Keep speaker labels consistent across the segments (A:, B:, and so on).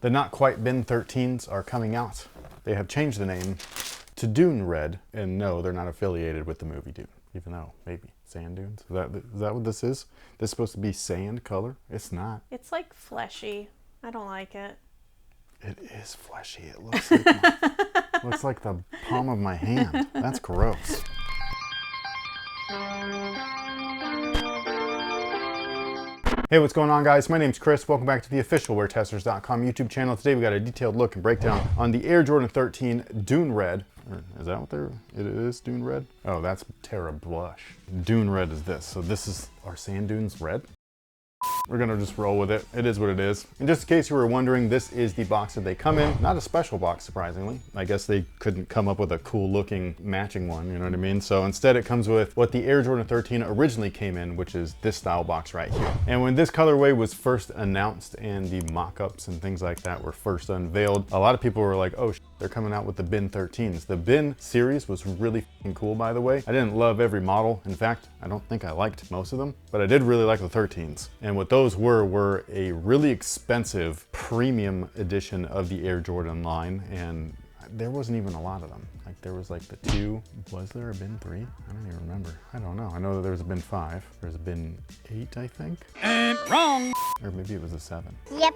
A: The not quite bin 13s are coming out. They have changed the name to Dune Red, and no, they're not affiliated with the movie Dune, even though maybe sand dunes. Is that what this is? This is supposed to be sand color? It's not.
B: It's like fleshy. I don't like it.
A: It is fleshy. It looks like the palm of my hand. That's gross. Hey, what's going on, guys? My name's Chris. Welcome back to the official WearTesters.com YouTube channel. Today we got a detailed look and breakdown on the Air Jordan 13 Dune Red. Is that what it is? Dune Red? Oh, that's Terra Blush. Dune Red is this. So this is our sand dunes red. We're gonna just roll with it. It is what it is. And just in case you were wondering, this is the box that they come in. Not a special box, surprisingly. I guess they couldn't come up with a cool looking matching one, you know what I mean? So instead it comes with what the Air Jordan 13 originally came in, which is this style box right here. And when this colorway was first announced and the mock-ups and things like that were first unveiled, a lot of people were like, oh, they're coming out with the bin 13s. The bin series was really cool, by the way. I didn't love every model. In fact, I don't think I liked most of them, but I did really like the 13s. And what those were a really expensive premium edition of the Air Jordan line, and there wasn't even a lot of them. Like there was like the two. Was there a bin 3? I don't even remember. I don't know. I know that there was a bin 5. There's a bin 8, I think. And wrong. Or maybe it was a 7.
C: Yep.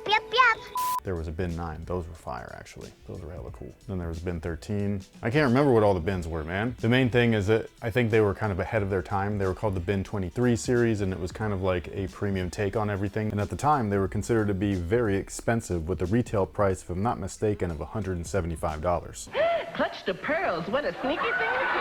A: There was a bin 9. Those were fire, actually. Those were hella cool. Then there was bin 13. I can't remember what all the bins were, man. The main thing is that I think they were kind of ahead of their time. They were called the bin 23 series, and it was kind of like a premium take on everything. And at the time, they were considered to be very expensive, with a retail price, if I'm not mistaken, of $175.
D: Clutch the pearls, what a sneaky thing to do.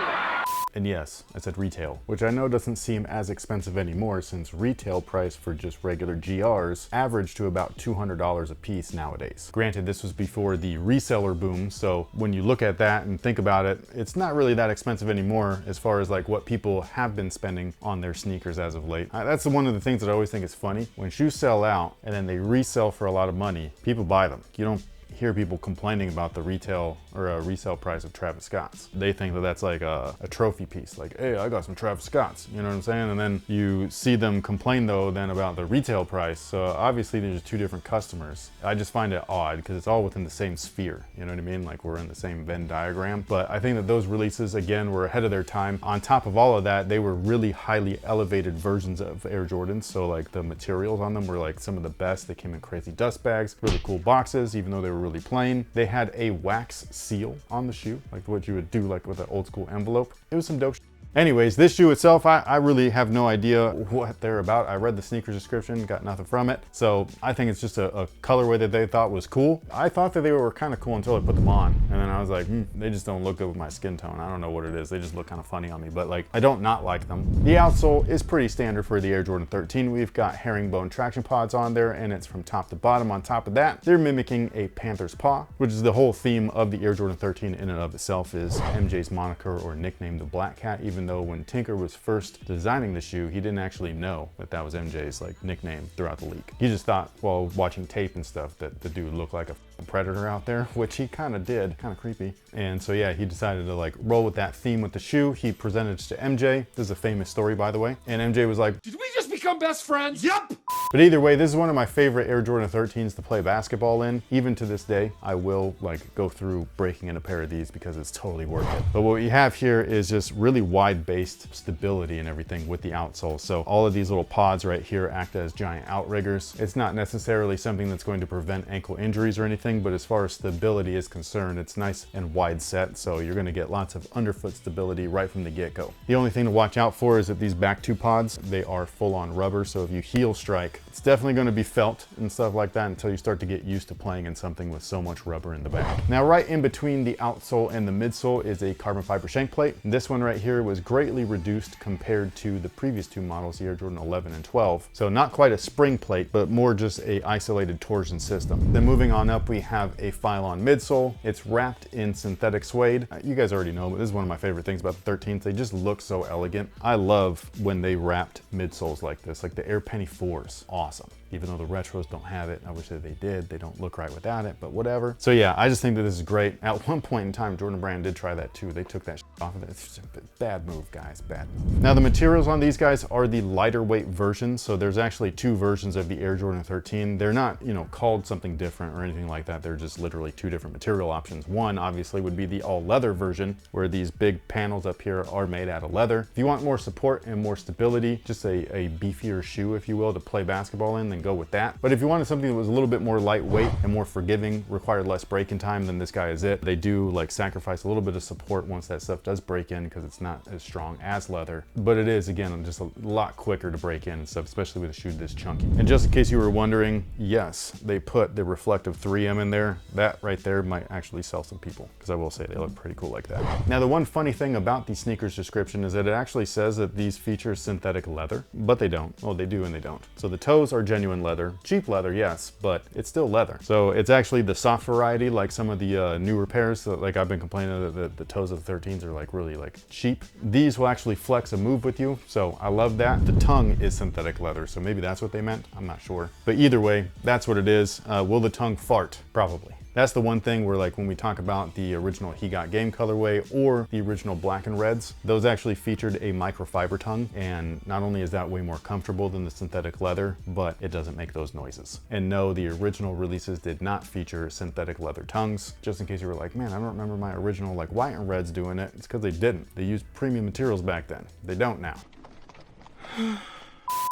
A: And yes, I said retail, which I know doesn't seem as expensive anymore, since retail price for just regular GRs average to about $200 a piece nowadays. Granted, this was before the reseller boom, so when you look at that and think about it, it's not really that expensive anymore as far as like what people have been spending on their sneakers as of late. That's one of the things that I always think is funny. When shoes sell out and then they resell for a lot of money, people buy them. You don't hear people complaining about the retail or resale price of Travis Scott's. They think that that's like a trophy piece, like, hey, I got some Travis Scott's, you know what I'm saying? And then you see them complain though then about the retail price. So obviously there's two different customers. I just find it odd because it's all within the same sphere, you know what I mean? Like we're in the same Venn diagram. But I think that those releases, again, were ahead of their time. On top of all of that, they were really highly elevated versions of Air Jordans. So like the materials on them were like some of the best. They came in crazy dust bags, really cool boxes, even though they were really plain. They had a wax seal on the shoe, like what you would do like with an old school envelope. It was some dope shit. Anyways, this shoe itself, I really have no idea what they're about. I read the sneakers description, got nothing from it. So I think it's just a colorway that they thought was cool. I thought that they were kind of cool until I put them on. And then I was like, they just don't look good with my skin tone. I don't know what it is. They just look kind of funny on me, but like, I don't not like them. The outsole is pretty standard for the Air Jordan 13. We've got herringbone traction pods on there, and it's from top to bottom. On top of that, they're mimicking a panther's paw, which is the whole theme of the Air Jordan 13 in and of itself, is MJ's moniker or nickname, the Black Cat, even though when Tinker was first designing the shoe, he didn't actually know that that was MJ's like nickname throughout the league. He just thought while watching tape and stuff that the dude looked like a predator out there, which he kind of did, kind of creepy. And so yeah, he decided to like roll with that theme with the shoe. He presented it to MJ. This is a famous story, by the way. And MJ was like, did we just become best friends? Yep. But either way, this is one of my favorite Air Jordan 13s to play basketball in. Even to this day, I will like go through breaking in a pair of these because it's totally worth it. But what you have here is just really wide-based stability and everything with the outsole. So all of these little pods right here act as giant outriggers. It's not necessarily something that's going to prevent ankle injuries or anything, but as far as stability is concerned, it's nice and wide set. So you're gonna get lots of underfoot stability right from the get-go. The only thing to watch out for is that these back two pods, they are full-on rubber. So if you heel strike, it's definitely going to be felt and stuff like that until you start to get used to playing in something with so much rubber in the back. Now, right in between the outsole and the midsole is a carbon fiber shank plate. This one right here was greatly reduced compared to the previous two models, the Air Jordan 11 and 12. So not quite a spring plate, but more just a isolated torsion system. Then moving on up, we have a Phylon midsole. It's wrapped in synthetic suede. You guys already know, but this is one of my favorite things about the 13s. They just look so elegant. I love when they wrapped midsoles like this, like the Air Penny 4s. Awesome. even though the retros don't have it. I wish that they did. They don't look right without it, but whatever. So yeah, I just think that this is great. At one point in time, Jordan Brand did try that too. They took that off of it. It's just a bad move, guys, bad move. Now the materials on these guys are the lighter weight version. So there's actually 2 versions of the Air Jordan 13. They're not, you know, called something different or anything like that. They're just literally 2 different material options. One obviously would be the all leather version, where these big panels up here are made out of leather. If you want more support and more stability, just a beefier shoe, if you will, to play basketball in, then go with that. But if you wanted something that was a little bit more lightweight and more forgiving, required less break-in time, then this guy is it. They do like sacrifice a little bit of support once that stuff does break in, because it's not as strong as leather, but it is, again, just a lot quicker to break in and stuff, especially with a shoe this chunky. And just in case you were wondering, yes, they put the reflective 3M in there. That right there might actually sell some people, because I will say they look pretty cool like that. Now the one funny thing about the sneakers description is that it actually says that these feature synthetic leather, but they don't. Well, they do and they don't. So the toes are genuine leather, cheap leather, yes, but it's still leather. So it's actually the soft variety, like some of the newer pairs. So like I've been complaining that the toes of the 13s are like really like cheap. These will actually flex and move with you, so I love that. The tongue is synthetic leather, so maybe that's what they meant. I'm not sure, but either way, that's what it is. Will the tongue fart? Probably. That's the one thing where, like, when we talk about the original He Got Game colorway or the original black and reds, those actually featured a microfiber tongue, and not only is that way more comfortable than the synthetic leather, but it doesn't make those noises. And no, the original releases did not feature synthetic leather tongues. Just in case you were like, man, I don't remember my original like white and reds doing it. It's because they didn't. They used premium materials back then. They don't now.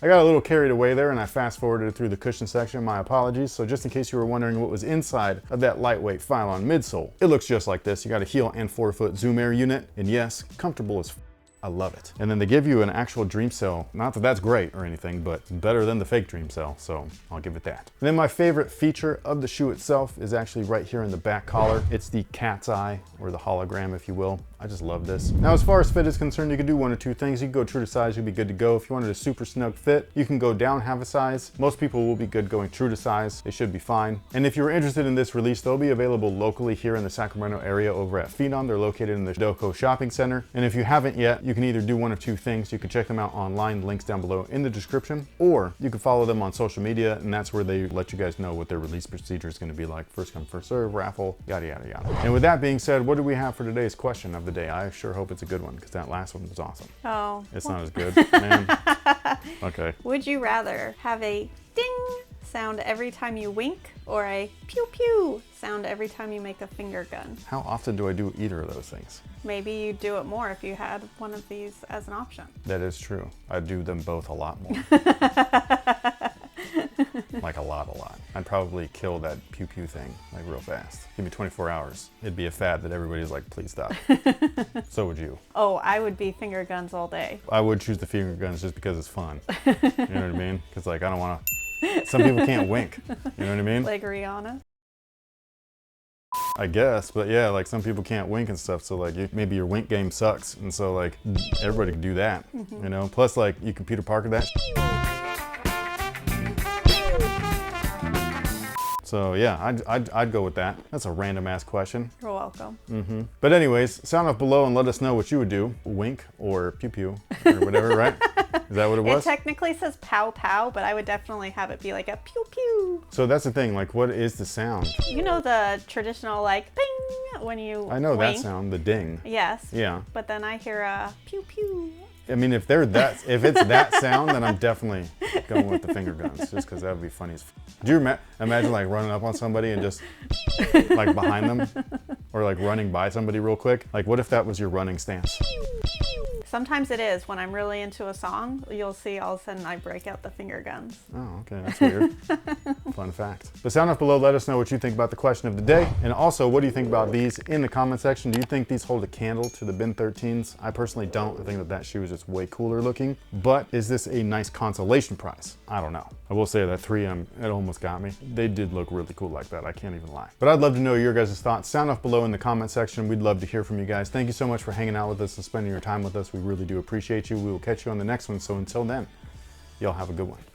A: I got a little carried away there and I fast forwarded through the cushion section, my apologies. So just in case you were wondering what was inside of that lightweight Phylon midsole, it looks just like this. You got a heel and forefoot Zoom Air unit, and yes, comfortable as I love it. And then they give you an actual dream cell. Not that that's great or anything, but better than the fake dream cell, so I'll give it that. And then my favorite feature of the shoe itself is actually right here in the back collar. It's the cat's eye, or the hologram, if you will. I just love this. Now, as far as fit is concerned, you can do one of 2 things. You can go true to size, you'll be good to go. If you wanted a super snug fit, you can go down half a size. Most people will be good going true to size. They should be fine. And if you're interested in this release, they'll be available locally here in the Sacramento area over at Phenom. They're located in the Doco Shopping Center. And if you haven't yet, you can either do one of 2 things. You can check them out online, links down below in the description, or you can follow them on social media, and that's where they let you guys know what their release procedure is going to be like. First come, first serve, raffle, yada, yada, yada. And with that being said, what do we have for today's question of the day? I sure hope it's a good one, because that last one was awesome.
B: Oh.
A: It's not as good, man. Okay.
B: Would you rather have a ding sound every time you wink, or a pew pew sound every time you make a finger gun?
A: How often do I do either of those things?
B: Maybe you'd do it more if you had one of these as an option.
A: That is true. I do them both a lot more. Like a lot. I'd probably kill that pew pew thing like real fast. Give me 24 hours. It'd be a fad that everybody's like, please stop. So would you.
B: Oh, I would be finger guns all day.
A: I would choose the finger guns just because it's fun. You know what I mean? Because like, I don't want to, some people can't wink. You know what I mean?
B: Like Rihanna?
A: I guess, but yeah, like some people can't wink and stuff, so like maybe your wink game sucks, and so like everybody can do that, you know? Plus like you can Peter Parker that. So yeah, I'd go with that. That's a random ass question.
B: You're welcome.
A: But anyways, sound off below and let us know what you would do. Wink or pew pew or whatever, right? Is that what it was?
B: It technically says pow pow, but I would definitely have it be like a pew pew.
A: So that's the thing, like what is the sound?
B: You know the traditional like ping when you
A: I know
B: wink.
A: that sound, the ding.
B: Yes.
A: Yeah.
B: But then I hear a pew pew.
A: I mean, if it's that sound, then I'm definitely going with the finger guns, just because that would be funny as Do you imagine like running up on somebody and just like behind them, or like running by somebody real quick? Like, what if that was your running stance?
B: Sometimes it is. When I'm really into a song, you'll see all of a sudden I break out the finger guns.
A: Oh, okay, that's weird. Fun fact. But sound off below, let us know what you think about the question of the day. And also, what do you think about these in the comment section? Do you think these hold a candle to the Bin 13s? I personally don't. I think that shoe is just way cooler looking. But is this a nice consolation prize? I don't know. I will say that 3M, it almost got me. They did look really cool like that. I can't even lie. But I'd love to know your guys' thoughts. Sound off below in the comment section. We'd love to hear from you guys. Thank you so much for hanging out with us and spending your time with us. We really do appreciate you. We will catch you on the next one. So until then, y'all have a good one.